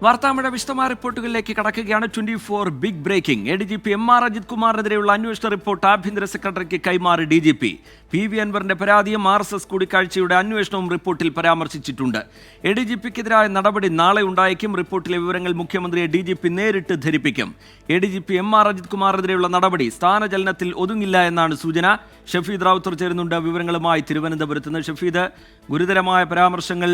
വാർത്താമഴ വിശദമായ റിപ്പോർട്ടുകളിലേക്ക് കടക്കുകയാണ്. 24 big breaking. ADGP MR Ajith കുമാറിനെതിരെയുള്ള അന്വേഷണ റിപ്പോർട്ട് ആഭ്യന്തര സെക്രട്ടറിക്ക് കൈമാറി DGP. PV അൻവറിന്റെ പരാതിയും RSS കൂടിക്കാഴ്ചയുടെ അന്വേഷണവും റിപ്പോർട്ടിൽ പരാമർശിച്ചിട്ടുണ്ട്. ADGPക്കെതിരായ നടപടി നാളെ ഉണ്ടായേക്കും. റിപ്പോർട്ടിലെ വിവരങ്ങൾ മുഖ്യമന്ത്രിയെ DGP നേരിട്ട് ധരിപ്പിക്കും. ADGP MR അജിത് കുമാറിനെതിരെയുള്ള നടപടി സ്ഥാനചലനത്തിൽ ഒതുങ്ങില്ല എന്നാണ് സൂചന. ഷഫീദ് റാവുത്തർ ചേരുന്നുണ്ട് വിവരങ്ങളുമായി തിരുവനന്തപുരത്ത് നിന്ന്. ഷഫീദ്, ഗുരുതരമായ പരാമർശങ്ങൾ,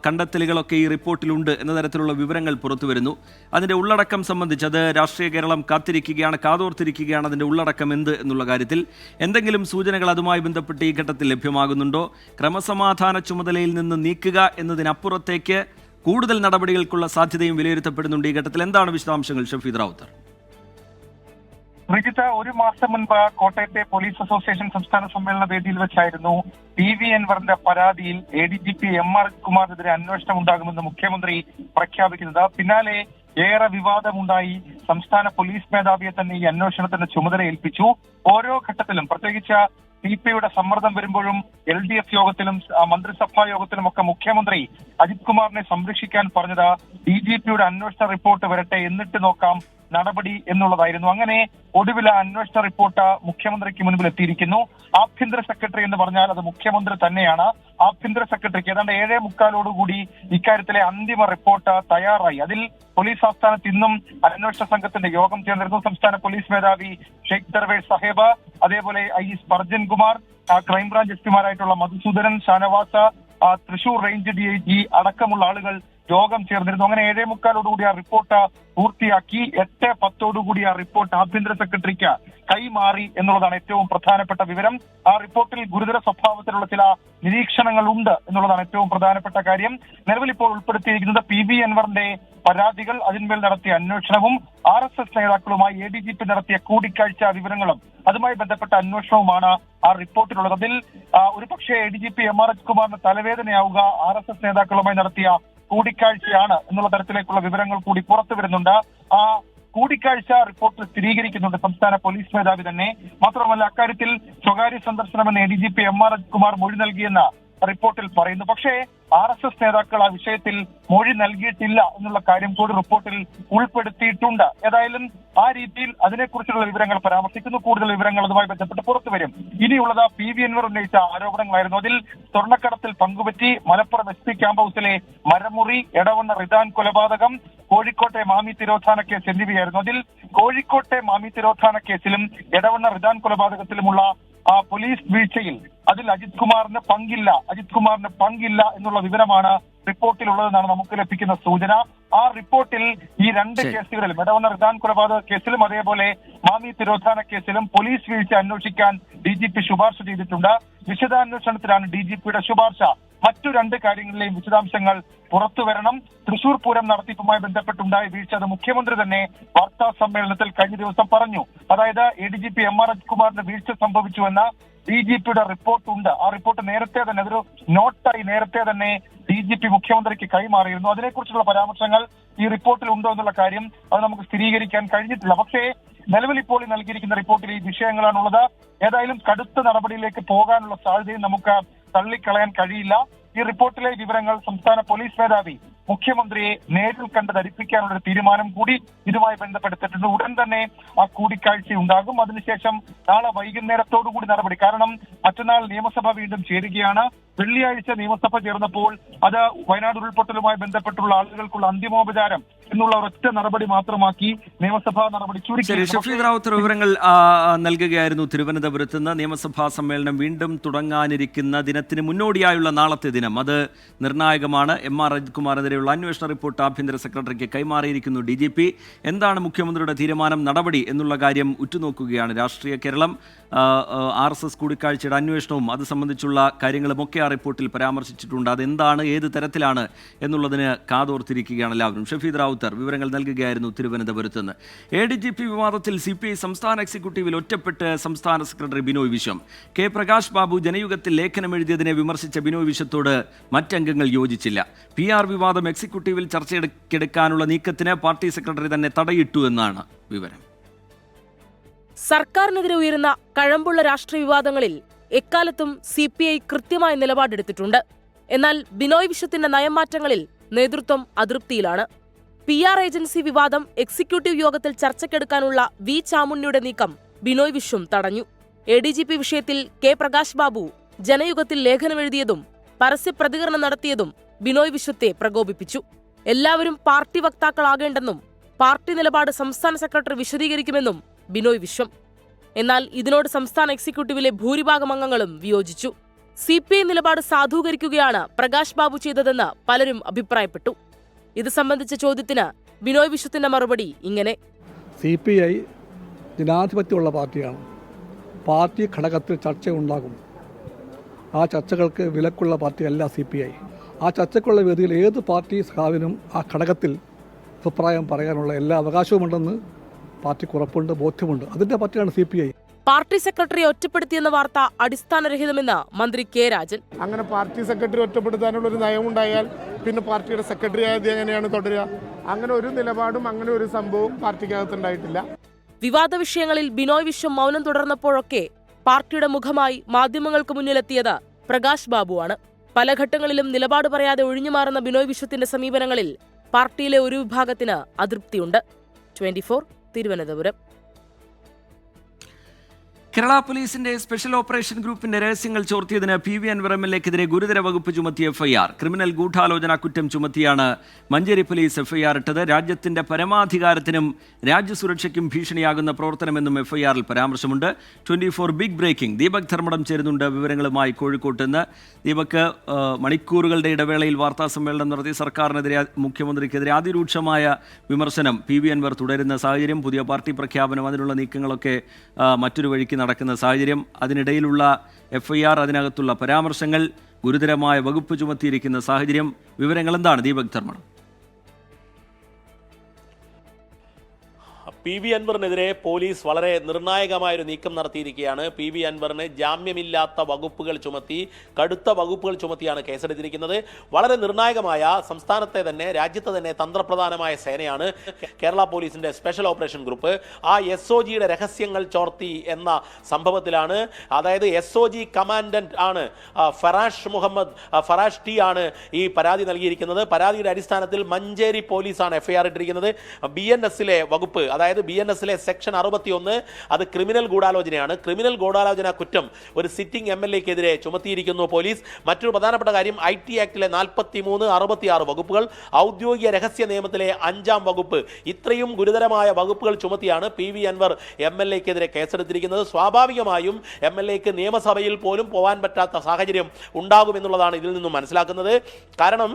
കണ്ടെത്തലുകളൊക്കെ ഈ റിപ്പോർട്ടിലുണ്ട് എന്ന തരത്തിലുള്ള വിവരങ്ങൾ പുറത്തു വരുന്നു. അതിൻ്റെ ഉള്ളടക്കം സംബന്ധിച്ച് അത് രാഷ്ട്രീയ കേരളം കാതോർത്തിരിക്കുകയാണ്. അതിൻ്റെ ഉള്ളടക്കം എന്ത് എന്നുള്ള കാര്യത്തിൽ എന്തെങ്കിലും സൂചനകൾ അതുമായി ബന്ധപ്പെട്ട് ഈ ഘട്ടത്തിൽ ലഭ്യമാകുന്നുണ്ടോ? ക്രമസമാധാന ചുമതലയിൽ നിന്ന് നീക്കുക എന്നതിനപ്പുറത്തേക്ക് കൂടുതൽ നടപടികൾക്കുള്ള സാധ്യതയും വിലയിരുത്തപ്പെടുന്നുണ്ട് ഈ ഘട്ടത്തിൽ. എന്താണ് വിശദാംശങ്ങൾ ഷഫീദ് റാവുത്തർ? വിജിത, ഒരു മാസം മുൻപ് കോട്ടയത്തെ പോലീസ് അസോസിയേഷൻ സംസ്ഥാന സമ്മേളന വേദിയിൽ വെച്ചായിരുന്നു PV അൻവറിന്റെ പരാതിയിൽ ADGP MR കുമാറിനെതിരെ അന്വേഷണം ഉണ്ടാകുമെന്ന് മുഖ്യമന്ത്രി പ്രഖ്യാപിക്കുന്നത്. പിന്നാലെ ഏറെ വിവാദമുണ്ടായി. സംസ്ഥാന പോലീസ് മേധാവിയെ തന്നെ ഈ അന്വേഷണത്തിന് ചുമതല ഏൽപ്പിച്ചു. ഓരോ ഘട്ടത്തിലും, പ്രത്യേകിച്ച് CPIയുടെ സമ്മർദ്ദം വരുമ്പോഴും LDF യോഗത്തിലും മന്ത്രിസഭാ യോഗത്തിലും ഒക്കെ മുഖ്യമന്ത്രി അജിത് കുമാറിനെ സംരക്ഷിക്കാൻ പറഞ്ഞത് DGPയുടെ അന്വേഷണ റിപ്പോർട്ട് വരട്ടെ, എന്നിട്ട് നോക്കാം നടപടി എന്നുള്ളതായിരുന്നു. അങ്ങനെ ഒടുവിൽ അന്വേഷണ റിപ്പോർട്ട് മുഖ്യമന്ത്രിക്ക് മുൻപിൽ എത്തിയിരിക്കുന്നു. ആഭ്യന്തര സെക്രട്ടറി എന്ന് പറഞ്ഞാൽ അത് മുഖ്യമന്ത്രി തന്നെയാണ്. ആഭ്യന്തര സെക്രട്ടറിക്ക് ഏതാണ്ട് 7:45 ഇക്കാര്യത്തിലെ അന്തിമ റിപ്പോർട്ട് തയ്യാറായി. അതിൽ പോലീസ് ആസ്ഥാനത്ത് ഇന്നും അന്വേഷണ സംഘത്തിന്റെ യോഗം ചേർന്നിരുന്നു. സംസ്ഥാന പോലീസ് മേധാവി ഷെയ്ഖ് ദർവേഷ് സാഹിബ്, അതേപോലെ IS Sparjan Kumar, crime branch SP മാരായിട്ടുള്ള മധുസൂദനൻ, ഷാനവാസ്, തൃശൂർ റേഞ്ച് DIG അടക്കമുള്ള ആളുകൾ യോഗം ചേർന്നിരുന്നു. അങ്ങനെ 7:45 ആ റിപ്പോർട്ട് പൂർത്തിയാക്കി. 8:10 ആ റിപ്പോർട്ട് ആഭ്യന്തര സെക്രട്ടറിക്ക് കൈമാറി എന്നുള്ളതാണ് ഏറ്റവും പ്രധാനപ്പെട്ട വിവരം. ആ റിപ്പോർട്ടിൽ ഗുരുതര സ്വഭാവത്തിലുള്ള ചില നിരീക്ഷണങ്ങൾ ഉണ്ട് എന്നുള്ളതാണ് ഏറ്റവും പ്രധാനപ്പെട്ട കാര്യം. നിലവിൽ ഇപ്പോൾ ഉൾപ്പെടുത്തിയിരിക്കുന്നത് PV അൻവറിന്റെ പരാതികൾ, അതിന്മേൽ നടത്തിയ അന്വേഷണവും RSS നേതാക്കളുമായി ADGP നടത്തിയ കൂടിക്കാഴ്ച വിവരങ്ങളും അതുമായി ബന്ധപ്പെട്ട അന്വേഷണവുമാണ് ആ റിപ്പോർട്ടിലുള്ളത്. അതിൽ ഒരു പക്ഷേ ADGP MR അജിത് കുമാറിന് തലവേദനയാവുക RSS നേതാക്കളുമായി നടത്തിയ കൂടിക്കാഴ്ചയാണ് എന്നുള്ള തരത്തിലേക്കുള്ള വിവരങ്ങൾ കൂടി പുറത്തു വരുന്നുണ്ട്. ആ കൂടിക്കാഴ്ച റിപ്പോർട്ടിൽ സ്ഥിരീകരിക്കുന്നുണ്ട് സംസ്ഥാന പോലീസ് മേധാവി തന്നെ. മാത്രമല്ല, അക്കാര്യത്തിൽ സ്വകാര്യ സന്ദർശനമെന്ന് ADGP MR അജിത് കുമാർ മൊഴി നൽകിയെന്ന റിപ്പോർട്ടിൽ പറയുന്നു. പക്ഷേ RSS നേതാക്കൾ ആ വിഷയത്തിൽ മൊഴി നൽകിയിട്ടില്ല എന്നുള്ള കാര്യം കൂടി റിപ്പോർട്ടിൽ ഉൾപ്പെടുത്തിയിട്ടുണ്ട്. ഏതായാലും ആ രീതിയിൽ അതിനെക്കുറിച്ചുള്ള വിവരങ്ങൾ പരാമർശിക്കുന്നു. കൂടുതൽ വിവരങ്ങൾ അതുമായി ബന്ധപ്പെട്ട് പുറത്തു വരും. ഇനിയുള്ളത് PV അൻവർ ഉന്നയിച്ച ആരോപണങ്ങളായിരുന്നു. അതിൽ സ്വർണ്ണക്കടത്തിൽ പങ്കുപറ്റി, മലപ്പുറം SP ക്യാമ്പ് ഹൌസിലെ മരമുറി, എടവണ്ണ റിദാൻ കൊലപാതകം, കോഴിക്കോട്ടെ മാമി തിരോധാന കേസ് എന്നിവയായിരുന്നു. അതിൽ കോഴിക്കോട്ടെ മാമി തിരോധാന കേസിലും എടവണ്ണ റിദാൻ കൊലപാതകത്തിലുമുള്ള പോലീസ് വീഴ്ചയിൽ അതിൽ അജിത് കുമാറിന് പങ്കില്ല എന്നുള്ള വിവരമാണ് റിപ്പോർട്ടിലുള്ളതെന്നാണ് നമുക്ക് ലഭിക്കുന്ന സൂചന. ആ റിപ്പോർട്ടിൽ ഈ രണ്ട് കേസുകളിലും, എടവണ്ണ റിദാൻ കൊലപാതക കേസിലും അതേപോലെ മാമി തിരോധാന കേസിലും പോലീസ് വീഴ്ച അന്വേഷിക്കാൻ DGP ശുപാർശ ചെയ്തിട്ടുണ്ട്. വിശദാന്വേഷണത്തിലാണ് DGPയുടെ ശുപാർശ. മറ്റു രണ്ട് കാര്യങ്ങളിലെയും വിശദാംശങ്ങൾ പുറത്തുവരണം. തൃശൂർ പൂരം നടത്തിപ്പുമായി ബന്ധപ്പെട്ടുണ്ടായ വീഴ്ച അത് മുഖ്യമന്ത്രി തന്നെ വാർത്താ സമ്മേളനത്തിൽ കഴിഞ്ഞ ദിവസം പറഞ്ഞു. അതായത് ADGP MR അജിത് കുമാറിന് വീഴ്ച സംഭവിച്ചുവെന്ന DGPയുടെ റിപ്പോർട്ട് ഉണ്ട്. ആ റിപ്പോർട്ട് നേരത്തെ തന്നെ, അതൊരു നോട്ടായി നേരത്തെ തന്നെ DGP മുഖ്യമന്ത്രിക്ക് കൈമാറിയിരുന്നു. അതിനെക്കുറിച്ചുള്ള പരാമർശങ്ങൾ ഈ റിപ്പോർട്ടിൽ ഉണ്ടോ എന്നുള്ള കാര്യം അത് നമുക്ക് സ്ഥിരീകരിക്കാൻ കഴിഞ്ഞിട്ടില്ല. പക്ഷേ നിലവിൽ ഇപ്പോൾ നൽകിയിരിക്കുന്ന റിപ്പോർട്ടിൽ ഈ വിഷയങ്ങളാണുള്ളത്. ഏതായാലും കടുത്ത നടപടിയിലേക്ക് പോകാനുള്ള സാധ്യതയും നമുക്ക് തള്ളിക്കളയാൻ കഴിയില്ല. ഈ റിപ്പോർട്ടിലെ വിവരങ്ങൾ സംസ്ഥാന പോലീസ് മേധാവി മുഖ്യമന്ത്രിയെ നേരിൽ കണ്ട് ധരിപ്പിക്കാനുള്ള ഒരു തീരുമാനം കൂടി ഇതുമായി ബന്ധപ്പെടുത്തിയിട്ടുണ്ട്. ഉടൻ തന്നെ ആ കൂടിക്കാഴ്ച ഉണ്ടാകും. അതിനുശേഷം നാളെ വൈകുന്നേരത്തോടുകൂടി നടപടി. കാരണം മറ്റന്നാൾ നിയമസഭ വീണ്ടും ചേരുകയാണ്. വെള്ളിയാഴ്ച നിയമസഭ ചേർന്നപ്പോൾ അത് വയനാട് ഉരുൾപൊട്ടലുമായി ബന്ധപ്പെട്ടുള്ള ആളുകൾക്കുള്ള അന്തിമോപചാരം എന്നുള്ള ഒരൊറ്റ നടപടി മാത്രമാക്കി നിയമസഭാ നടപടി ചുരുക്കി. ഷഫീദ് റാവുത്തർ വിവരങ്ങൾ നൽകുകയായിരുന്നു തിരുവനന്തപുരത്ത് നിന്ന്. നിയമസഭാ സമ്മേളനം വീണ്ടും തുടങ്ങാനിരിക്കുന്ന ദിനത്തിന് മുന്നോടിയായുള്ള നാളത്തെ ദിനം അത് നിർണായകമാണ്. MR അജിത് കുമാറിനെതിരെയുള്ള അന്വേഷണ റിപ്പോർട്ട് ആഭ്യന്തര സെക്രട്ടറിക്ക് കൈമാറിയിരിക്കുന്നു DGP. എന്താണ് മുഖ്യമന്ത്രിയുടെ തീരുമാനം, നടപടി എന്നുള്ള കാര്യം ഉറ്റുനോക്കുകയാണ് രാഷ്ട്രീയ കേരളം. RSS കൂടിക്കാഴ്ചയുടെ അന്വേഷണവും അത് സംബന്ധിച്ചുള്ള കാര്യങ്ങളുമൊക്കെ ആ റിപ്പോർട്ടിൽ പരാമർശിച്ചിട്ടുണ്ട്. അതെന്താണ്, ഏത് തരത്തിലാണ് എന്നുള്ളതിന് കാതോർത്തിരിക്കുകയാണ് എല്ലാവരും. ഷഫീദ് റാവുത്തർ വിവരങ്ങൾ നൽകുകയായിരുന്നു തിരുവനന്തപുരത്ത് നിന്ന്. ADGP വിവാദത്തിൽ CPI സംസ്ഥാന എക്സിക്യൂട്ടീവിൽ ഒറ്റപ്പെട്ട് സംസ്ഥാന സെക്രട്ടറി ബിനോയ് വിശ്വം. K പ്രകാശ് ബാബു ജനയുഗത്തിൽ ലേഖനം എഴുതിയതിനെ വിമർശിച്ച ബിനോയ് വിശ്വത്തോട് മറ്റംഗങ്ങൾ യോജിച്ചില്ല. PR വിവാദം എക്സിക്യൂട്ടീവിൽ ചർച്ചയെടുക്കാനുള്ള നീക്കത്തിന് പാർട്ടി സെക്രട്ടറി തന്നെ തടയിട്ടു എന്നാണ് വിവരം. സർക്കാരിനെതിരെ ഉയരുന്ന കഴമ്പുള്ള രാഷ്ട്രീയ വിവാദങ്ങളിൽ എക്കാലത്തും CPI കൃത്യമായ നിലപാടെടുത്തിട്ടുണ്ട്. എന്നാൽ ബിനോയ് വിശ്വത്തിന്റെ നയമാറ്റങ്ങളിൽ നേതൃത്വം അതൃപ്തിയിലാണ്. PR ഏജൻസി വിവാദം എക്സിക്യൂട്ടീവ് യോഗത്തിൽ ചർച്ചയ്ക്കെടുക്കാനുള്ള വി ചാമുണ്ണിയുടെ നീക്കം ബിനോയ് വിശ്വം തടഞ്ഞു. ADGP വിഷയത്തിൽ K പ്രകാശ് ബാബു ജനയുഗത്തിൽ ലേഖനമെഴുതിയതും പരസ്യ പ്രതികരണം നടത്തിയതും ബിനോയ് വിശ്വത്തെ പ്രകോപിപ്പിച്ചു. എല്ലാവരും പാർട്ടി വക്താക്കളാകേണ്ടെന്നും പാർട്ടി നിലപാട് സംസ്ഥാന സെക്രട്ടറി വിശദീകരിക്കുമെന്നും ബിനോയ് വിശ്വം. എന്നാൽ ഇതിനോട് സംസ്ഥാന എക്സിക്യൂട്ടീവിലെ ഭൂരിഭാഗം അംഗങ്ങളും വിയോജിച്ചു. CPI നിലപാട് സാധൂകരിക്കുകയാണ് പ്രകാശ് ബാബു ചെയ്തതെന്ന് പലരും അഭിപ്രായപ്പെട്ടു. ഇത് സംബന്ധിച്ച ചോദ്യത്തിന് ബിനോയ് വിശ്വത്തിന്റെ മറുപടി ഇങ്ങനെ: CPI ജനാധിപത്യമുള്ള പാർട്ടിയാണ്. പാർട്ടി ഘടകത്തിൽ ചർച്ചയുണ്ടാകും. ആ ചർച്ചകൾക്ക് വിലക്കുള്ള പാർട്ടിയല്ല CPI. ആ ചർച്ചയ്ക്കുള്ള വേദിയിൽ ഏത് പാർട്ടി സഖാവിനും ആ ഘടകത്തിൽ അഭിപ്രായം പറയാനുള്ള എല്ലാ അവകാശവുമുണ്ടെന്ന് പാർട്ടിക്ക് ഉറപ്പുണ്ട്, ബോധ്യമുണ്ട്. അതിൻ്റെ പാർട്ടിയാണ് CPI. പാർട്ടി സെക്രട്ടറിയെ ഒറ്റപ്പെടുത്തിയെന്ന വാർത്ത അടിസ്ഥാനരഹിതമെന്ന് മന്ത്രി K രാജൻ. അങ്ങനെ പാർട്ടി സെക്രട്ടറി ഒറ്റപ്പെടുത്താനുള്ള ഒരു നയമുണ്ടായാൽ പിന്നെ പാർട്ടിയുടെ സെക്രട്ടറി ആയത് എങ്ങനെയാണ് തുടരുക? അങ്ങനെ ഒരു നിലപാടും അങ്ങനെ ഒരു സംഭവവും പാർട്ടിക്കകത്തുണ്ടായിട്ടില്ല. വിവാദ വിഷയങ്ങളിൽ ബിനോയ് വിശ്വം മൗനം തുടർന്നപ്പോഴൊക്കെ പാർട്ടിയുടെ മുഖമായി മാധ്യമങ്ങൾക്ക് മുന്നിലെത്തിയത് പ്രകാശ് ബാബുവാണ്. പല ഘട്ടങ്ങളിലും നിലപാട് പറയാതെ ഒഴിഞ്ഞുമാറുന്ന ബിനോയ് വിശ്വത്തിന്റെ സമീപനങ്ങളിൽ പാർട്ടിയിലെ ഒരു വിഭാഗത്തിന് അതൃപ്തിയുണ്ട്. 24 തിരുവനന്തപുരം. കേരള പോലീസിന്റെ സ്പെഷ്യൽ ഓപ്പറേഷൻ ഗ്രൂപ്പിന്റെ രഹസ്യങ്ങൾ ചോർത്തിയതിന് PV അൻവർ MLA-ക്കെതിരെ ഗുരുതര വകുപ്പ് ചുമത്തിയ FIR. ക്രിമിനൽ ഗൂഢാലോചന കുറ്റം ചുമത്തിയാണ് മഞ്ചേരി പോലീസ് FIR ഇട്ടത്. രാജ്യത്തിന്റെ പരമാധികാരത്തിനും രാജ്യസുരക്ഷയ്ക്കും ഭീഷണിയാകുന്ന പ്രവർത്തനമെന്നും FIR-ൽ പരാമർശമുണ്ട്. 24 ബിഗ് ബ്രേക്കിംഗ്. ദീപക് ധർമ്മടം ചേരുന്നുണ്ട് വിവരങ്ങളുമായി കോഴിക്കോട്ട് നിന്ന്. ദീപക്, മണിക്കൂറുകളുടെ ഇടവേളയിൽ വാർത്താ സമ്മേളനം നടത്തി സർക്കാരിനെതിരെ, മുഖ്യമന്ത്രിക്കെതിരെ അതിരൂക്ഷമായ വിമർശനം PV അൻവർ തുടരുന്ന സാഹചര്യം, പുതിയ പാർട്ടി പ്രഖ്യാപനം, അതിനുള്ള നീക്കങ്ങളൊക്കെ മറ്റൊരു വഴിക്ക് നടക്കുന്ന സാഹചര്യം, അതിനിടയിലുള്ള FIR, അതിനകത്തുള്ള പരാമർശങ്ങൾ, ഗുരുതരമായ വകുപ്പ് ചുമത്തിയിരിക്കുന്ന സാഹചര്യം, വിവരങ്ങൾ എന്താണ് ദീപക് ധർമ്മടം? PV അൻവറിനെതിരെ പോലീസ് വളരെ നിർണായകമായൊരു നീക്കം നടത്തിയിരിക്കുകയാണ്. PV അൻവറിന് ജാമ്യമില്ലാത്ത വകുപ്പുകൾ ചുമത്തി, കടുത്ത വകുപ്പുകൾ ചുമത്തിയാണ് കേസെടുത്തിരിക്കുന്നത്. വളരെ നിർണായകമായ, സംസ്ഥാനത്തെ തന്നെ, രാജ്യത്തെ തന്നെ തന്ത്രപ്രധാനമായ സേനയാണ് കേരള പോലീസിന്റെ സ്പെഷ്യൽ ഓപ്പറേഷൻ ഗ്രൂപ്പ്. ആ SOGയുടെ രഹസ്യങ്ങൾ ചോർത്തി എന്ന സംഭവത്തിലാണ്, അതായത് SOG കമാൻഡന്റ് ആണ് ഫറാഷ് ടി ആണ് ഈ പരാതി നൽകിയിരിക്കുന്നത്. പരാതിയുടെ അടിസ്ഥാനത്തിൽ മഞ്ചേരി പോലീസാണ് FIR ഇട്ടിരിക്കുന്നത്. BNS-ലെ വകുപ്പ്, അതായത് BNS-ലെ സെക്ഷൻ 61, അത് ക്രിമിനൽ ഗൂഢാലോചനയാണ്. ക്രിമിനൽ ഗൂഢാലോചന കുറ്റം ഒരു സിറ്റിംഗ് MLA-ക്കെതിരെ ചുമത്തിയിരിക്കുന്നു പോലീസ്. മറ്റൊരു പ്രധാനപ്പെട്ട കാര്യം, IT ആക്ടിലെ 43, 66 വകുപ്പുകൾ, ഔദ്യോഗിക രഹസ്യ നിയമത്തിലെ 5-ാം വകുപ്പ്, ഇത്രയും ഗുരുതരമായ വകുപ്പുകൾ ചുമത്തിയാണ് PV അൻവർ MLA-ക്കെതിരെ കേസെടുത്തിരിക്കുന്നത്. സ്വാഭാവികമായും MLA-ക്ക് നിയമസഭയിൽ പോലും പോകാൻ പറ്റാത്ത സാഹചര്യം ഉണ്ടാകുമെന്നുള്ളതാണ് ഇതിൽ നിന്നും മനസ്സിലാക്കുന്നത്. കാരണം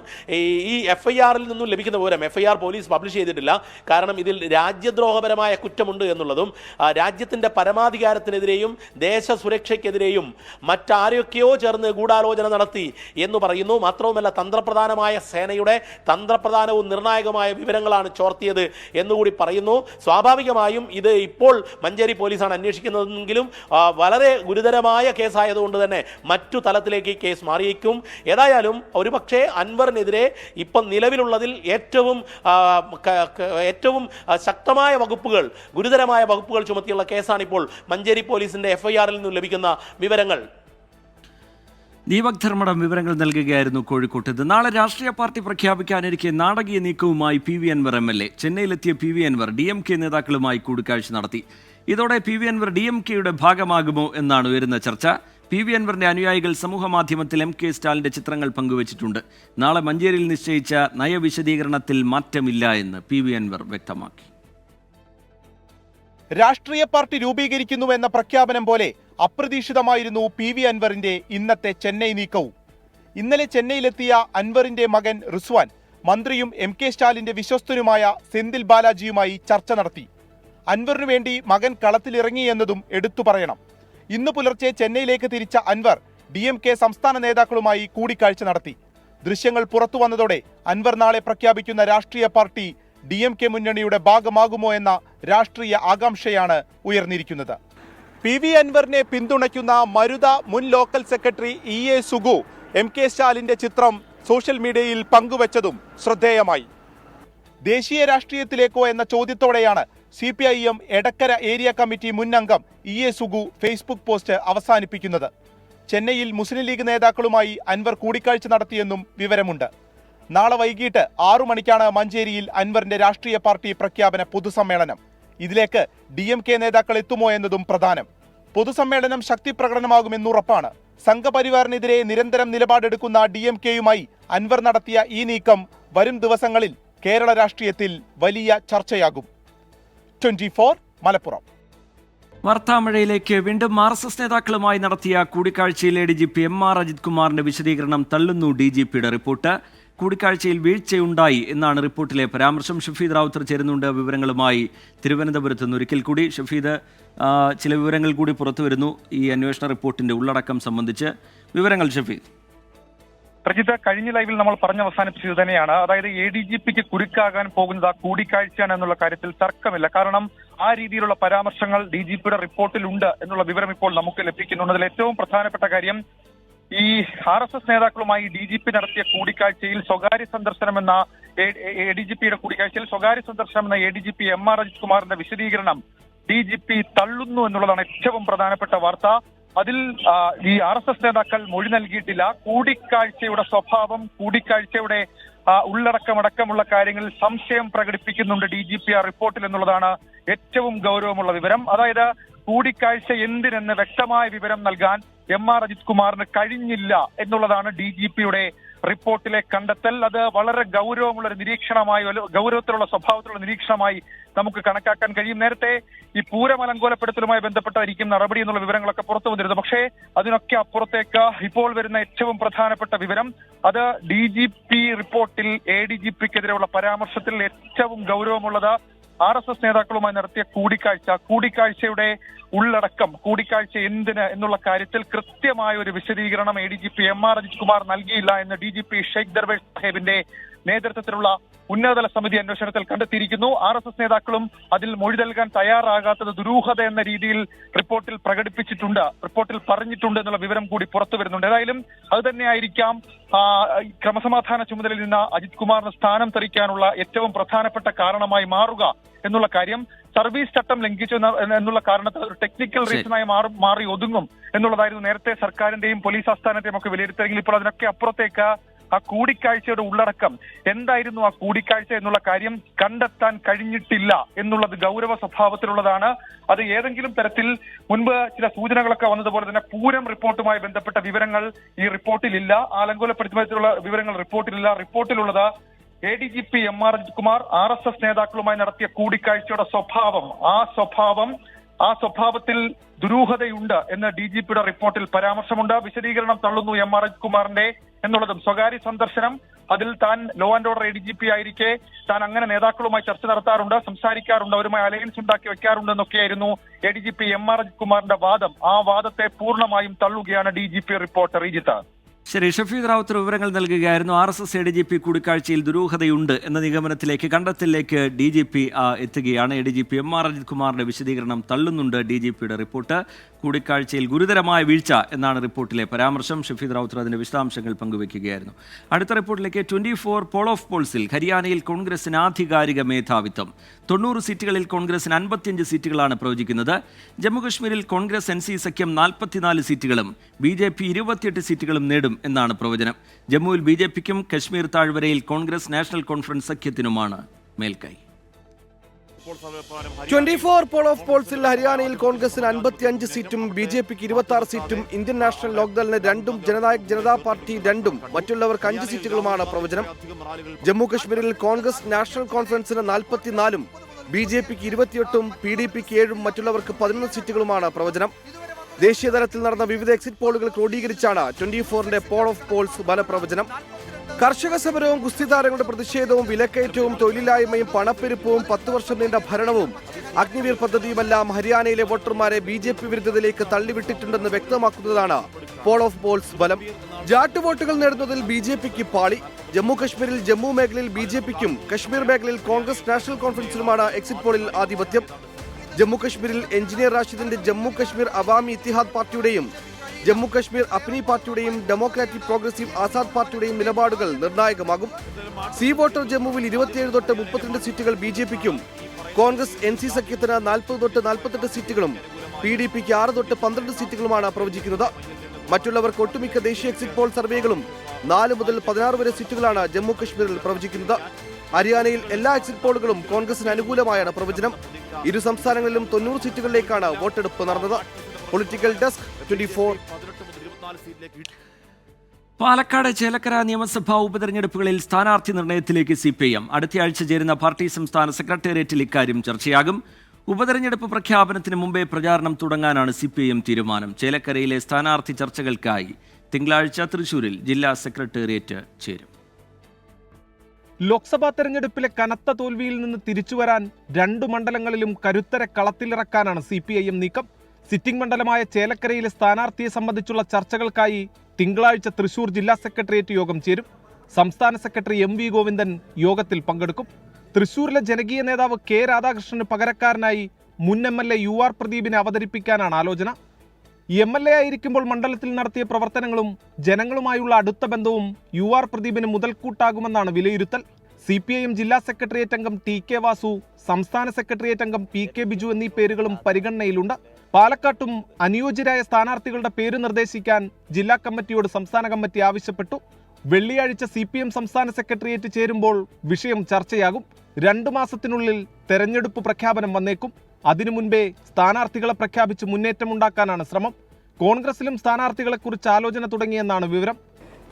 ഈ FIR-ൽ നിന്നും ലഭിക്കുന്ന വിവരം, FIR പോലീസ് പബ്ലിഷ് ചെയ്തിട്ടില്ല. കാരണം ഇതിൽ രാജ്യദ്രോഹപരമായ കുറ്റമുണ്ട് എന്നുള്ളതും രാജ്യത്തിന്റെ പരമാധികാരത്തിനെതിരെയും ദേശസുരക്ഷയ്ക്കെതിരെയും മറ്റാരൊക്കെയോ ചേർന്ന് ഗൂഢാലോചന നടത്തി എന്ന് പറയുന്നു. മാത്രവുമല്ല, തന്ത്രപ്രധാനമായ സേനയുടെ തന്ത്രപ്രധാനവും നിർണായകമായ വിവരങ്ങളാണ് ചോർത്തിയത് എന്നുകൂടി പറയുന്നു. സ്വാഭാവികമായും ഇത് ഇപ്പോൾ മഞ്ചേരി പോലീസാണ് അന്വേഷിക്കുന്നതെങ്കിലും വളരെ ഗുരുതരമായ കേസായതുകൊണ്ട് തന്നെ മറ്റു തലത്തിലേക്ക് ഈ കേസ് മാറിയേക്കും. ഏതായാലും ഒരുപക്ഷെ അൻവറിനെതിരെ ഇപ്പം നിലവിലുള്ളതിൽ ഏറ്റവും ശക്തമായ വകുപ്പുകൾ, ഗുരുതരമായ വകുപ്പുകൾ ചുമത്തിയുള്ള കേസാണ് ഇപ്പോൾ മഞ്ചേരി പോലീസിന്റെ FIR-ൽ നിന്നും ലഭിക്കുന്ന വിവരങ്ങൾ. ദീപക് ധർമ്മടം വിവരങ്ങൾ നൽകുകയായിരുന്നു കോഴിക്കോട്ട്. നാളെ രാഷ്ട്രീയ പാർട്ടി പ്രഖ്യാപിക്കാനിരിക്കെ നാടകീയ നീക്കവുമായി PV Anwar MLA. ചെന്നൈയിലെത്തിയ PV Anwar DMK നേതാക്കളുമായി കൂടിക്കാഴ്ച നടത്തി. ഇതോടെ PV അൻവർ DMK-യുടെ ഭാഗമാകുമോ എന്നാണ് ഉയരുന്ന ചർച്ച. PV അൻവറിന്റെ അനുയായികൾ സമൂഹമാധ്യമത്തിൽ MK സ്റ്റാലിന്റെ ചിത്രങ്ങൾ പങ്കുവച്ചിട്ടുണ്ട്. നാളെ മഞ്ചേരിയിൽ നിശ്ചയിച്ച നയവിശദീകരണത്തിൽ മാറ്റമില്ല എന്ന് PV അൻവർ വ്യക്തമാക്കി. രാഷ്ട്രീയ പാർട്ടി രൂപീകരിക്കുന്നുവെന്ന പ്രഖ്യാപനം പോലെ അപ്രതീക്ഷിതമായിരുന്നു PV അൻവറിന്റെ ഇന്നത്തെ ചെന്നൈ നീക്കവും. ഇന്നലെ ചെന്നൈയിലെത്തിയ അൻവറിന്റെ മകൻ റിസ്വാൻ മന്ത്രിയും MK സ്റ്റാലിന്റെ വിശ്വസ്തനുമായ സെന്തിൽ ബാലാജിയുമായി ചർച്ച നടത്തി. അൻവറിനു വേണ്ടി മകൻ കളത്തിലിറങ്ങി എന്നതും എടുത്തു പറയണം. ഇന്ന് പുലർച്ചെ ചെന്നൈയിലേക്ക് തിരിച്ച അൻവർ DMK സംസ്ഥാന നേതാക്കളുമായി കൂടിക്കാഴ്ച നടത്തി. ദൃശ്യങ്ങൾ പുറത്തു വന്നതോടെ അൻവർ നാളെ പ്രഖ്യാപിക്കുന്ന രാഷ്ട്രീയ പാർട്ടി DMK മുന്നണിയുടെ ഭാഗമാകുമോ എന്ന രാഷ്ട്രീയ ആകാംക്ഷയാണ് ഉയർന്നിരിക്കുന്നത്. PV അൻവറിനെ പിന്തുണയ്ക്കുന്ന മരുത മുൻ local secretary EA Sugu MK സ്റ്റാലിന്റെ ചിത്രം സോഷ്യൽ മീഡിയയിൽ പങ്കുവച്ചതും ശ്രദ്ധേയമായി. ദേശീയ രാഷ്ട്രീയത്തിലേക്കോ എന്ന ചോദ്യത്തോടെയാണ് CPIM എടക്കര ഏരിയ കമ്മിറ്റി മുൻ അംഗം EA സുഗു ഫേസ്ബുക്ക് പോസ്റ്റ് അവസാനിപ്പിക്കുന്നത്. ചെന്നൈയിൽ മുസ്ലിം ലീഗ് നേതാക്കളുമായി അൻവർ കൂടിക്കാഴ്ച നടത്തിയെന്നും വിവരമുണ്ട്. നാളെ വൈകിട്ട് 6 മണിക്കാണ് മഞ്ചേരിയിൽ അൻവറിന്റെ രാഷ്ട്രീയ പാർട്ടി പ്രഖ്യാപന പൊതുസമ്മേളനം. ഇതിലേക്ക് DMK നേതാക്കൾ എത്തുമോ എന്നതും പ്രധാനം. പൊതുസമ്മേളനം ശക്തി പ്രകടനമാകുമെന്നുറപ്പാണ്. സംഘപരിവാറിനെതിരെ നിരന്തരം നിലപാടെടുക്കുന്ന DMKയുമായി അൻവർ നടത്തിയ ഈ നീക്കം വരും ദിവസങ്ങളിൽ കേരള രാഷ്ട്രീയത്തിൽ വലിയ ചർച്ചയാകും. 24 മലപ്പുറം. വാർത്താമഴയിലേക്ക് വീണ്ടും RSS നേതാക്കളുമായി നടത്തിയ കൂടിക്കാഴ്ചയിൽ ADGP MR അജിത് കുമാറിന്റെ വിശദീകരണം തള്ളുന്നു DGPയുടെ റിപ്പോർട്ട്. കൂടിക്കാഴ്ചയിൽ വീഴ്ചയുണ്ടായി എന്നാണ് റിപ്പോർട്ടിലെ പരാമർശം. ഷഫീദ് റാവുത്തർ ചേരുന്നുണ്ട് വിവരങ്ങളുമായി തിരുവനന്തപുരത്ത് നിന്ന്. ഒരിക്കൽ കൂടി ഷഫീദ്, ചില വിവരങ്ങൾ കൂടി പുറത്തു വരുന്നു ഈ അന്വേഷണ റിപ്പോർട്ടിന്റെ ഉള്ളടക്കം സംബന്ധിച്ച്. വിവരങ്ങൾ ഷഫീദ്. പ്രജിത്ത്, കഴിഞ്ഞ ലൈവിൽ നമ്മൾ പറഞ്ഞ് അവസാനിപ്പിച്ചത് തന്നെയാണ്. അതായത് ADGPക്ക് കുരുക്കാകാൻ പോകുന്നത് ആ കൂടിക്കാഴ്ചയാണ് എന്നുള്ള കാര്യത്തിൽ തർക്കമില്ല. കാരണം ആ രീതിയിലുള്ള പരാമർശങ്ങൾ DGPയുടെ റിപ്പോർട്ടിലുണ്ട് എന്നുള്ള വിവരം ഇപ്പോൾ നമുക്ക് ലഭിക്കുന്നുണ്ട്. അതിൽ ഏറ്റവും പ്രധാനപ്പെട്ട കാര്യം ഈ RSS നേതാക്കളുമായി DGP നടത്തിയ കൂടിക്കാഴ്ചയിൽ സ്വകാര്യ സന്ദർശനം എന്ന ADGPയുടെ കൂടിക്കാഴ്ചയിൽ സ്വകാര്യ സന്ദർശനം എന്ന ADGP MR അജിത് കുമാറിന്റെ വിശദീകരണം DGP തള്ളുന്നു എന്നുള്ളതാണ് ഏറ്റവും പ്രധാനപ്പെട്ട വാർത്ത. അതിൽ ഈ RSS നേതാക്കൾ മൊഴി നൽകിയിട്ടില്ല. കൂടിക്കാഴ്ചയുടെ സ്വഭാവം, കൂടിക്കാഴ്ചയുടെ ഉള്ളടക്കമടക്കമുള്ള കാര്യങ്ങളിൽ സംശയം പ്രകടിപ്പിക്കുന്നുണ്ട് DGP ആ റിപ്പോർട്ടിൽ എന്നുള്ളതാണ് ഏറ്റവും ഗൗരവമുള്ള വിവരം. അതായത് കൂടിക്കാഴ്ച എന്തിനെന്ന് വ്യക്തമായ വിവരം നൽകാൻ MR അജിത് കുമാറിന് കഴിഞ്ഞില്ല എന്നുള്ളതാണ് DGPയുടെ റിപ്പോർട്ടിലെ കണ്ടെത്തൽ. അത് വളരെ ഗൗരവമുള്ള ഒരു നിരീക്ഷണമായി, ഗൗരവത്തിലുള്ള സ്വഭാവത്തിലുള്ള നിരീക്ഷണമായി നമുക്ക് കണക്കാക്കാൻ കഴിയും. നേരത്തെ ഈ പൂരമലങ്കോലപ്പെടുത്തലുമായി ബന്ധപ്പെട്ടായിരിക്കും നടപടി എന്നുള്ള വിവരങ്ങളൊക്കെ പുറത്തു വന്നിരുന്നു. പക്ഷേ അതിനൊക്കെ അപ്പുറത്തേക്ക് ഇപ്പോൾ വരുന്ന ഏറ്റവും പ്രധാനപ്പെട്ട വിവരം, അത് DGP റിപ്പോർട്ടിൽ ADGPക്കെതിരെയുള്ള പരാമർശത്തിൽ ഏറ്റവും ഗൗരവമുള്ളത് RSS നേതാക്കളുമായി നടത്തിയ കൂടിക്കാഴ്ചയുടെ ഉള്ളടക്കം, കൂടിക്കാഴ്ച എന്തിന് എന്നുള്ള കാര്യത്തിൽ കൃത്യമായ ഒരു വിശദീകരണം ADGP MR അജിത് കുമാർ നൽകിയില്ല എന്ന് DGP ഷെയ്ഖ് ദർവേഷ് സാഹിബിന്റെ നേതൃത്വത്തിലുള്ള ഉന്നതതല സമിതി അന്വേഷണത്തിൽ കണ്ടെത്തിയിരിക്കുന്നു. RSS നേതാക്കളും അതിൽ മൊഴി നൽകാൻ തയ്യാറാകാത്തത് ദുരൂഹത എന്ന രീതിയിൽ റിപ്പോർട്ടിൽ പ്രകടിപ്പിച്ചിട്ടുണ്ട്, റിപ്പോർട്ടിൽ പറഞ്ഞിട്ടുണ്ട് എന്നുള്ള വിവരം കൂടി പുറത്തു വരുന്നുണ്ട്. ഏതായാലും അത് തന്നെയായിരിക്കാം ക്രമസമാധാന ചുമതലയിൽ നിന്ന് അജിത് കുമാറിന് സ്ഥാനം തെറിക്കാനുള്ള ഏറ്റവും പ്രധാനപ്പെട്ട കാരണമായി മാറുക എന്നുള്ള കാര്യം. സർവീസ് ചട്ടം ലംഘിച്ചു എന്നുള്ള കാരണത്തിൽ ഒരു ടെക്നിക്കൽ റീസണായി മാറി ഒതുങ്ങും എന്നുള്ളതായിരുന്നു നേരത്തെ സർക്കാരിന്റെയും പോലീസ് ആസ്ഥാനത്തെയും ഒക്കെ വിലയിരുത്തിയെങ്കിൽ ഇപ്പോൾ അതിനൊക്കെ അപ്പുറത്തേക്ക് ആ കൂടിക്കാഴ്ചയുടെ ഉള്ളടക്കം എന്തായിരുന്നു, ആ കൂടിക്കാഴ്ച എന്നുള്ള കാര്യം കണ്ടെത്താൻ കഴിഞ്ഞിട്ടില്ല എന്നുള്ളത് ഗൗരവ സ്വഭാവത്തിലുള്ളതാണ്. അത് ഏതെങ്കിലും തരത്തിൽ മുൻപ് ചില സൂചനകളൊക്കെ വന്നതുപോലെ തന്നെ പൂരം റിപ്പോർട്ടുമായി ബന്ധപ്പെട്ട വിവരങ്ങൾ ഈ റിപ്പോർട്ടിലില്ല. ആലങ്കോലപ്പെടുത്തുന്ന വിവരങ്ങൾ റിപ്പോർട്ടിലില്ല. റിപ്പോർട്ടിലുള്ളത് ADGP MR Ajith Kumar RSS നേതാക്കളുമായി നടത്തിയ കൂടിക്കാഴ്ചയുടെ സ്വഭാവം, ആ സ്വഭാവത്തിൽ ദുരൂഹതയുണ്ട് എന്ന് DGPയുടെ റിപ്പോർട്ടിൽ പരാമർശമുണ്ട്. വിശദീകരണം തള്ളുന്നു MR അജിത് കുമാറിന്റെ എന്നുള്ളതും. സ്വകാര്യ സന്ദർശനം, അതിൽ താൻ ലോ ആൻഡ് ഓർഡർ ADGP ആയിരിക്കെ താൻ അങ്ങനെ നേതാക്കളുമായി ചർച്ച നടത്താറുണ്ട്, സംസാരിക്കാറുണ്ട്, അവരുമായി അലയൻസ് ഉണ്ടാക്കി വെക്കാറുണ്ട് എന്നൊക്കെയായിരുന്നു ADGP MR അജിത് കുമാറിന്റെ വാദം. ആ വാദത്തെ പൂർണ്ണമായും തള്ളുകയാണ് DGP റിപ്പോർട്ട്. റീജിത്ത്. ശരി, ഷഫീദ് റാവുത്തർ വിവരങ്ങൾ നൽകുകയായിരുന്നു. RSS ADGP കൂടിക്കാഴ്ചയിൽ ദുരൂഹതയുണ്ട് എന്ന നിഗമനത്തിലേക്ക്, കണ്ടെത്തലിലേക്ക് DGP എത്തുകയാണ്. ADGP MR അജിത് കുമാറിന്റെ വിശദീകരണം തള്ളുന്നുണ്ട് DGPയുടെ റിപ്പോർട്ട്. കൂടിക്കാഴ്ചയിൽ ഗുരുതരമായ വീഴ്ച എന്നാണ് റിപ്പോർട്ടിലെ പരാമർശം. ഷഫീദ് റാവുത്തർ അതിന്റെ വിശദാംശങ്ങൾ പങ്കുവയ്ക്കുകയായിരുന്നു. അടുത്ത റിപ്പോർട്ടിലേക്ക്. 24 പോൾ ഓഫ് പോൾസിൽ ഹരിയാനയിൽ കോൺഗ്രസിന് ആധികാരിക മേധാവിത്വം. 90 സീറ്റുകളിൽ കോൺഗ്രസിന് 55 സീറ്റുകളാണ് പ്രവചിക്കുന്നത്. ജമ്മുകശ്മീരിൽ കോൺഗ്രസ് NC സഖ്യം 44 സീറ്റുകളും BJP 28 സീറ്റുകളും നേടും എന്നാണ് പ്രവചനം. ജമ്മുവിൽ BJPക്കും കശ്മീർ താഴ്വരയിൽ കോൺഗ്രസ് നാഷണൽ കോൺഫറൻസ് സഖ്യത്തിനുമാണ് മേൽക്കൈ. 24 പോൾ ഓഫ് പോൾസിൽ ഹരിയാനയിൽ കോൺഗ്രസിന് 55 സീറ്റും BJPക്ക് 26 സീറ്റും ഇന്ത്യൻ നാഷണൽ ലോക്ദളിന് 2ഉം ജനനായക് ജനതാ പാർട്ടി 2ഉം മറ്റുള്ളവർക്ക് 5 സീറ്റുകളുമാണ് പ്രവചനം. ജമ്മു കശ്മീരിൽ കോൺഗ്രസ് നാഷണൽ കോൺഫറൻസിന് 44ഉം BJPക്ക് 28ഉം PDPക്ക് 7ഉം മറ്റുള്ളവർക്ക് 11 സീറ്റുകളുമാണ് പ്രവചനം. ദേശീയതലത്തിൽ നടന്ന വിവിധ എക്സിറ്റ് പോളുകൾ ക്രോഡീകരിച്ചാണ് 24ന്റെ പോൾ ഓഫ് പോൾസ് ഫലപ്രവചനം. കർഷക സമരവും ഗുസ്തി താരങ്ങളുടെ പ്രതിഷേധവും വിലക്കയറ്റവും തൊഴിലില്ലായ്മയും പണപ്പെരുപ്പവും 10 വർഷം നീണ്ട ഭരണവും അഗ്നിവീർ പദ്ധതിയുമെല്ലാം ഹരിയാനയിലെ വോട്ടർമാരെ BJP വിരുദ്ധതയിലേക്ക് തള്ളിവിട്ടിട്ടുണ്ടെന്ന് വ്യക്തമാക്കുന്നതാണ് പോൾ ഓഫ് പോൾസ് ഫലം. ജാട്ട് വോട്ടുകൾ നേടുന്നതിൽ BJPക്ക് പാളി. ജമ്മു കശ്മീരിൽ ജമ്മു മേഖലയിൽ BJPക്കും കശ്മീർ മേഖലയിൽ കോൺഗ്രസ് നാഷണൽ കോൺഫറൻസിനുമാണ് എക്സിറ്റ് പോളിൽ ആധിപത്യം. ജമ്മു കശ്മീരിൽ എഞ്ചിനീയർ റാഷിദിന്റെ ജമ്മു കശ്മീർ അവാമി ഇത്തിഹാദ് പാർട്ടിയുടെയും ജമ്മു കശ്മീർ അപ്നി പാർട്ടിയുടെയും ഡെമോക്രാറ്റിക് പ്രോഗ്രസീവ് ആസാദ് പാർട്ടിയുടെയും നിലപാടുകൾ നിർണായകമാകും. സി വോട്ടർ ജമ്മുവിൽ 27 തൊട്ട് 32 സീറ്റുകൾ BJPക്കും, കോൺഗ്രസ് NC സഖ്യത്തിന് 40 തൊട്ട് 48 സീറ്റുകളും PDPക്ക് 6 തൊട്ട് 12 സീറ്റുകളുമാണ് പ്രവചിക്കുന്നത്. മറ്റുള്ളവർക്ക് ഒട്ടുമിക്ക ദേശീയ എക്സിറ്റ് പോൾ സർവേകളും 4 മുതൽ 16 വരെ സീറ്റുകളാണ് ജമ്മു കശ്മീരിൽ പ്രവചിക്കുന്നത്. ഹരിയാനയിൽ എല്ലാ എക്സിറ്റ് പോളുകളും കോൺഗ്രസിന് അനുകൂലമായാണ് പ്രവചനം. ഇരു സംസ്ഥാനങ്ങളിലും 90 സീറ്റുകളിലേക്കാണ് വോട്ടെടുപ്പ് നടന്നത്. Political desk 24. പാലക്കാട് ചേലക്കര നിയമസഭാ ഉപതെരഞ്ഞെടുപ്പുകളിൽ സ്ഥാനാർത്ഥി നിർണയത്തിലേക്ക് CPIM. അടുത്തയാഴ്ച ചേരുന്ന പാർട്ടി സംസ്ഥാന സെക്രട്ടേറിയറ്റിൽ ഇക്കാര്യം ചർച്ചയാകും. ഉപതെരഞ്ഞെടുപ്പ് പ്രഖ്യാപനത്തിന് മുമ്പേ പ്രചാരണം തുടങ്ങാനാണ് CPIM തീരുമാനം. ചേലക്കരയിലെ സ്ഥാനാർത്ഥി ചർച്ചകൾക്കായി തിങ്കളാഴ്ച തൃശൂരിൽ ജില്ലാ സെക്രട്ടേറിയറ്റ് ചേരും. ലോക്സഭാ തെരഞ്ഞെടുപ്പിലെ കനത്ത തോൽവിയിൽ നിന്ന് തിരിച്ചുവരാൻ 2 മണ്ഡലങ്ങളിലും കരുത്തരെ കളത്തിലിറക്കാനാണ് CPIM നീക്കം. സിറ്റിംഗ് മണ്ഡലമായ ചേലക്കരയിലെ സ്ഥാനാർത്ഥിയെ സംബന്ധിച്ചുള്ള ചർച്ചകൾക്കായി തിങ്കളാഴ്ച തൃശൂർ ജില്ലാ സെക്രട്ടേറിയറ്റ് യോഗം ചേരും. സംസ്ഥാന സെക്രട്ടറി MV ഗോവിന്ദൻ യോഗത്തിൽ പങ്കെടുക്കും. തൃശൂരിലെ ജനകീയ നേതാവ് K രാധാകൃഷ്ണന് പകരക്കാരനായി മുൻ MLA UR പ്രദീപിനെ അവതരിപ്പിക്കാനാണ് ആലോചന. MLA ആയിരിക്കുമ്പോൾ മണ്ഡലത്തിൽ നടത്തിയ പ്രവർത്തനങ്ങളും ജനങ്ങളുമായുള്ള അടുത്ത ബന്ധവും UR പ്രദീപിന് മുതൽക്കൂട്ടാകുമെന്നാണ് വിലയിരുത്തൽ. CPIM ജില്ലാ സെക്രട്ടേറിയറ്റ് അംഗം TK വാസു, സംസ്ഥാന സെക്രട്ടേറിയറ്റ് അംഗം PK ബിജു എന്നീ പേരുകളും പരിഗണനയിലുണ്ട്. പാലക്കാട്ടും അനുയോജ്യരായ സ്ഥാനാർത്ഥികളുടെ പേര് നിർദ്ദേശിക്കാൻ ജില്ലാ കമ്മിറ്റിയോട് സംസ്ഥാന കമ്മിറ്റി ആവശ്യപ്പെട്ടു. വെള്ളിയാഴ്ച CPM സംസ്ഥാന സെക്രട്ടേറിയറ്റ് ചേരുമ്പോൾ വിഷയം ചർച്ചയാകും. 2 മാസത്തിനുള്ളിൽ തെരഞ്ഞെടുപ്പ് പ്രഖ്യാപനം വന്നേക്കും. അതിനു മുൻപേ സ്ഥാനാർത്ഥികളെ പ്രഖ്യാപിച്ച് മുന്നേറ്റമുണ്ടാക്കാനാണ് ശ്രമം. കോൺഗ്രസിലും സ്ഥാനാർത്ഥികളെക്കുറിച്ച് ആലോചന തുടങ്ങിയെന്നാണ് വിവരം.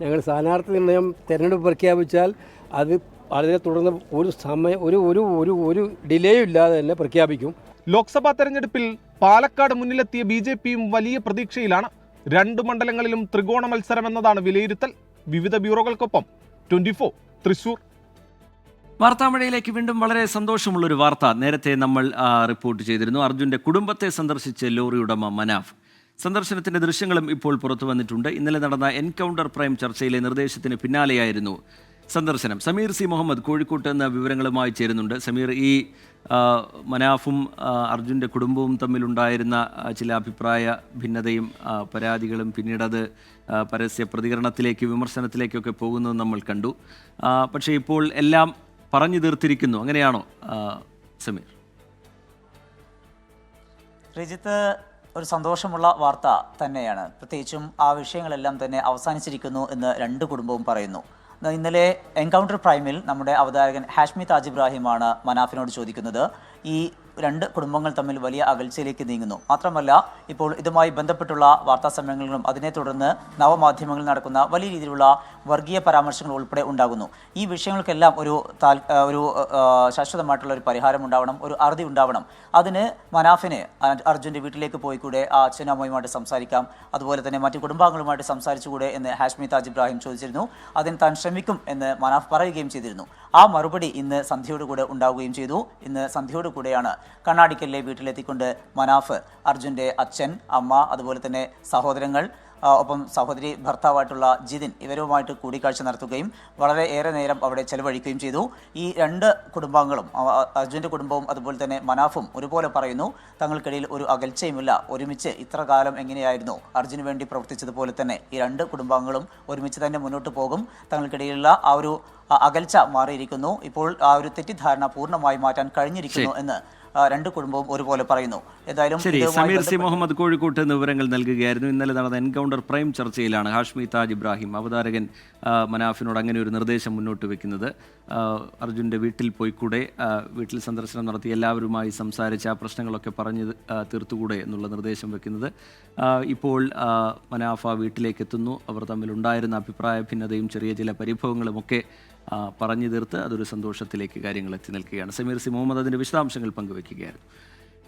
ഞങ്ങൾ സ്ഥാനാർത്ഥി നിർണയം തെരഞ്ഞെടുപ്പ് പ്രഖ്യാപിച്ചാൽ അതിനെ തുടർന്ന് ഒരു ഡിലേയും ഇല്ലാതെ തന്നെ പ്രഖ്യാപിക്കും. ലോക്സഭാ തെരഞ്ഞെടുപ്പിൽ പാലക്കാട് മുന്നിലെത്തിയ BJPയും വലിയ പ്രതീക്ഷയിലാണ്. 2 മണ്ഡലങ്ങളിലും ത്രികോണ മത്സരം എന്നതാണ് വിലയിരുത്തൽ. വിവിധ ബ്യൂറോകൾക്കൊപ്പം 24 തൃശൂർ. വാർത്താമഴയിലേക്ക് വീണ്ടും വളരെ സന്തോഷമുള്ളൊരു വാർത്ത നേരത്തെ നമ്മൾ റിപ്പോർട്ട് ചെയ്തിരുന്നു. അർജുൻ്റെ കുടുംബത്തെ സന്ദർശിച്ച് ലോറി ഉടമ മനാഫ്. സന്ദർശനത്തിൻ്റെ ദൃശ്യങ്ങളും ഇപ്പോൾ പുറത്തു വന്നിട്ടുണ്ട്. ഇന്നലെ നടന്ന എൻകൗണ്ടർ പ്രൈം ചർച്ചയിലെ നിർദ്ദേശത്തിന് പിന്നാലെയായിരുന്നു സന്ദർശനം. സമീർ C. മുഹമ്മദ് കോഴിക്കോട്ട് എന്ന വിവരങ്ങളുമായി ചേരുന്നുണ്ട്. സമീർ, ഈ മനാഫും അർജുൻ്റെ കുടുംബവും തമ്മിലുണ്ടായിരുന്ന ചില അഭിപ്രായ ഭിന്നതയും പരാതികളും പിന്നീടത് പരസ്യ പ്രതികരണത്തിലേക്ക് വിമർശനത്തിലേക്കൊക്കെ പോകുന്നത് നമ്മൾ കണ്ടു. പക്ഷേ ഇപ്പോൾ എല്ലാം പറഞ്ഞു തീർത്തിരിക്കുന്നു, അങ്ങനെയാണോ സമീർ? രജിത്ത്, ഒരു സന്തോഷമുള്ള വാർത്ത തന്നെയാണ്. പ്രത്യേകിച്ചും ആ വിഷയങ്ങളെല്ലാം തന്നെ അവസാനിച്ചിരിക്കുന്നു എന്ന് 2 കുടുംബവും പറയുന്നു. ഇന്നലെ എൻകൗണ്ടർ പ്രൈമിൽ നമ്മുടെ അവതാരകൻ ഹാഷ്മി താജ് ഇബ്രാഹിമാണ് മനാഫിനോട് ചോദിക്കുന്നത്. ഈ 2 കുടുംബങ്ങൾ തമ്മിൽ വലിയ അകൽച്ചയിലേക്ക് നീങ്ങുന്നു. മാത്രമല്ല, ഇപ്പോൾ ഇതുമായി ബന്ധപ്പെട്ടുള്ള വാർത്താ സമ്മേളനങ്ങളും അതിനെ തുടർന്ന് നവമാധ്യമങ്ങളിൽ നടക്കുന്ന വലിയ രീതിയിലുള്ള വർഗീയ പരാമർശങ്ങൾ ഉൾപ്പെടെ ഉണ്ടാകുന്നു. ഈ വിഷയങ്ങൾക്കെല്ലാം ഒരു ശാശ്വതമായിട്ടുള്ള ഒരു പരിഹാരം ഉണ്ടാവണം, ഒരു അറുതി ഉണ്ടാവണം. അതിന് മനാഫിന് അർജുൻ്റെ വീട്ടിലേക്ക് പോയിക്കൂടെ, ആ അച്ഛനും അമ്മയുമായിട്ട് സംസാരിക്കാം, അതുപോലെ തന്നെ മറ്റു കുടുംബാംഗങ്ങളുമായിട്ട് സംസാരിച്ചുകൂടെ എന്ന് ഹാഷ്മി താജ് ഇബ്രാഹിം ചോദിച്ചിരുന്നു. അതിന് താൻ ശ്രമിക്കും എന്ന് മനാഫ് പറയുകയും ചെയ്തിരുന്നു. ആ മറുപടി ഇന്ന് സന്ധ്യയോടുകൂടെ ഉണ്ടാവുകയും ചെയ്തു. ഇന്ന് സന്ധ്യയോടുകൂടെയാണ് കണ്ണാടിക്കലിലെ വീട്ടിലെത്തിക്കൊണ്ട് മനാഫ് അർജുൻ്റെ അച്ഛൻ, അമ്മ, അതുപോലെ തന്നെ സഹോദരങ്ങൾ, ഒപ്പം സഹോദരി ഭർത്താവായിട്ടുള്ള ജിതിൻ ഇവരുമായിട്ട് കൂടിക്കാഴ്ച നടത്തുകയും വളരെ ഏറെ നേരം അവിടെ ചെലവഴിക്കുകയും ചെയ്തു. ഈ 2 കുടുംബാംഗങ്ങളും, അർജുൻ്റെ കുടുംബവും അതുപോലെ തന്നെ മനാഫും ഒരുപോലെ പറയുന്നു, തങ്ങൾക്കിടയിൽ ഒരു അകൽച്ചയുമില്ല. ഒരുമിച്ച് ഇത്ര കാലം എങ്ങനെയായിരുന്നു അർജുന് വേണ്ടി പ്രവർത്തിച്ചതുപോലെ തന്നെ ഈ 2 കുടുംബാംഗങ്ങളും ഒരുമിച്ച് തന്നെ മുന്നോട്ട് പോകും. തങ്ങൾക്കിടയിലുള്ള ആ ഒരു അകൽച്ച മാറിയിരിക്കുന്നു. ഇപ്പോൾ ആ ഒരു തെറ്റിദ്ധാരണ പൂർണ്ണമായി മാറ്റാൻ കഴിഞ്ഞിരിക്കുന്നു എന്ന് 2 കുടുംബവും ഒരുപോലെ പറയുന്നു. ഏതായാലും സമീർ C. മുഹമ്മദ് കോഴിക്കോട്ട് വിവരങ്ങൾ നൽകുകയായിരുന്നു. ഇന്നലെ നടന്ന എൻകൗണ്ടർ പ്രൈം ചർച്ചയിലാണ് ഹാഷ്മി താജ് ഇബ്രാഹിം, അവതാരകൻ മനാഫിനോട് അങ്ങനെ ഒരു നിർദ്ദേശം മുന്നോട്ട് വെക്കുന്നത്. അർജുൻ്റെ വീട്ടിൽ പോയിക്കൂടെ, വീട്ടിൽ സന്ദർശനം നടത്തി എല്ലാവരുമായി സംസാരിച്ച് ആ പ്രശ്നങ്ങളൊക്കെ പറഞ്ഞ് തീർത്തുകൂടെ എന്നുള്ള നിർദ്ദേശം വെക്കുന്നത്. ഇപ്പോൾ മനാഫ വീട്ടിലേക്ക് എത്തുന്നു. അവർ തമ്മിലുണ്ടായിരുന്ന അഭിപ്രായ ഭിന്നതയും ചെറിയ ചില പരിഭവങ്ങളുമൊക്കെ പറഞ്ഞു തീർത്ത് അതൊരു സന്തോഷത്തിലേക്ക് കാര്യങ്ങൾ എത്തി നിൽക്കുകയാണ്. സമീർ C. മുഹമ്മദ് അതിൻ്റെ വിശദാംശങ്ങൾ പങ്കുവയ്ക്കുകയായിരുന്നു.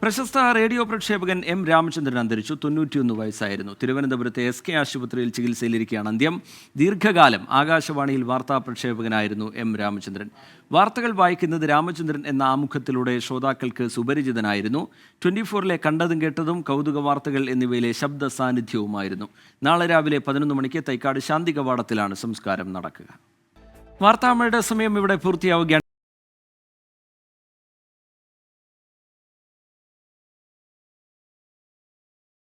പ്രശസ്ത റേഡിയോ പ്രക്ഷേപകൻ M. രാമചന്ദ്രൻ അന്തരിച്ചു. 91 വയസ്സായിരുന്നു. തിരുവനന്തപുരത്തെ SK ആശുപത്രിയിൽ ചികിത്സയിലിരിക്കുകയാണ് അന്ത്യം. ദീർഘകാലം ആകാശവാണിയിൽ വാർത്താ പ്രക്ഷേപകനായിരുന്നു M. രാമചന്ദ്രൻ. വാർത്തകൾ വായിക്കുന്നത് രാമചന്ദ്രൻ എന്ന ആമുഖത്തിലൂടെ ശ്രോതാക്കൾക്ക് സുപരിചിതനായിരുന്നു. 24-ലെ കണ്ടതും കേട്ടതും, കൗതുക വാർത്തകൾ എന്നിവയിലെ ശബ്ദ സാന്നിധ്യവുമായിരുന്നു. നാളെ രാവിലെ 11 മണിക്ക് തൈക്കാട് ശാന്തി കവാടത്തിലാണ് സംസ്കാരം നടക്കുക. വാർത്താമഴയുടെ സമയം ഇവിടെ പൂർത്തിയാവുകയാണ്.